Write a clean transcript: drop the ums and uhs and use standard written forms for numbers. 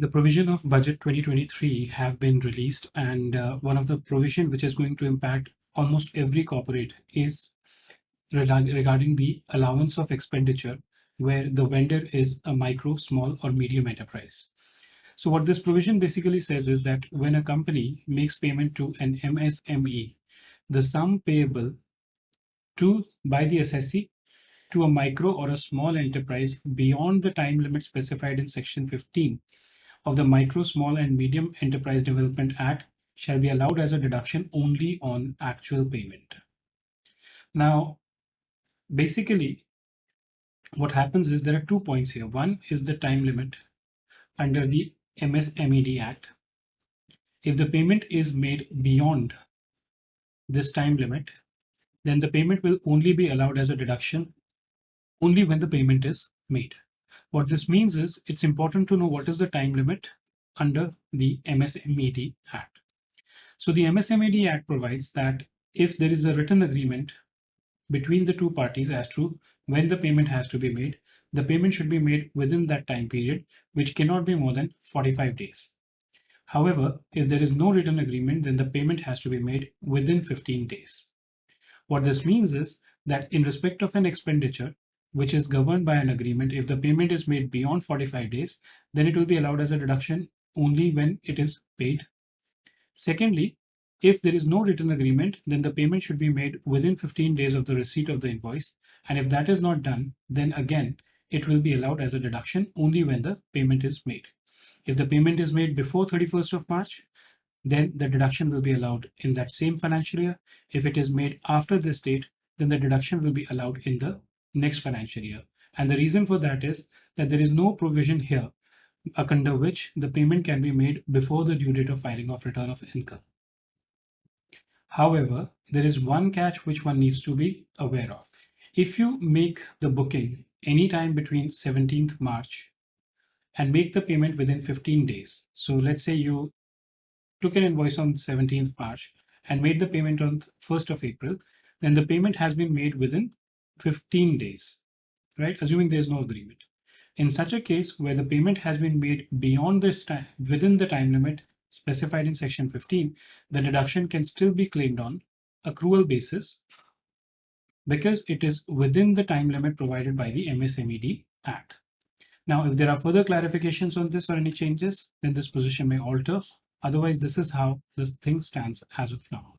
the provision of budget 2023 have been released, and one of the provision which is going to impact almost every corporate is regarding the allowance of expenditure where the vendor is a micro, small or medium enterprise. So what this provision basically says is that when a company makes payment to an MSME, the sum payable by the assessee to a micro or a small enterprise beyond the time limit specified in section 15 of the Micro, Small and Medium Enterprise Development Act shall be allowed as a deduction only on actual payment. Now, basically, what happens is there are 2 points here. One is the time limit under the MSMED Act. If the payment is made beyond this time limit, then the payment will only be allowed as a deduction only when the payment is made. What this means is it's important to know what is the time limit under the MSMED Act. So the MSMED Act provides that if there is a written agreement between the two parties as to when the payment has to be made, the payment should be made within that time period, which cannot be more than 45 days. However, if there is no written agreement, then the payment has to be made within 15 days. What this means is that in respect of an expenditure, which is governed by an agreement, if the payment is made beyond 45 days, then it will be allowed as a deduction only when it is paid. Secondly, if there is no written agreement, then the payment should be made within 15 days of the receipt of the invoice. And if that is not done, then again, it will be allowed as a deduction only when the payment is made. If the payment is made before 31st of March, then the deduction will be allowed in that same financial year. If it is made after this date, then the deduction will be allowed in the next financial year. And the reason for that is that there is no provision here under which the payment can be made before the due date of filing of return of income. However, there is one catch which one needs to be aware of. If you make the booking anytime between 17th March and make the payment within 15 days. So let's say you took an invoice on 17th March and made the payment on 1st of April, then the payment has been made within 15 days, right? Assuming there is no agreement. In such a case where the payment has been made beyond this time, within the time limit specified in section 15, the deduction can still be claimed on accrual basis because it is within the time limit provided by the MSMED Act. Now, if there are further clarifications on this or any changes, then this position may alter. Otherwise, this is how the thing stands as of now.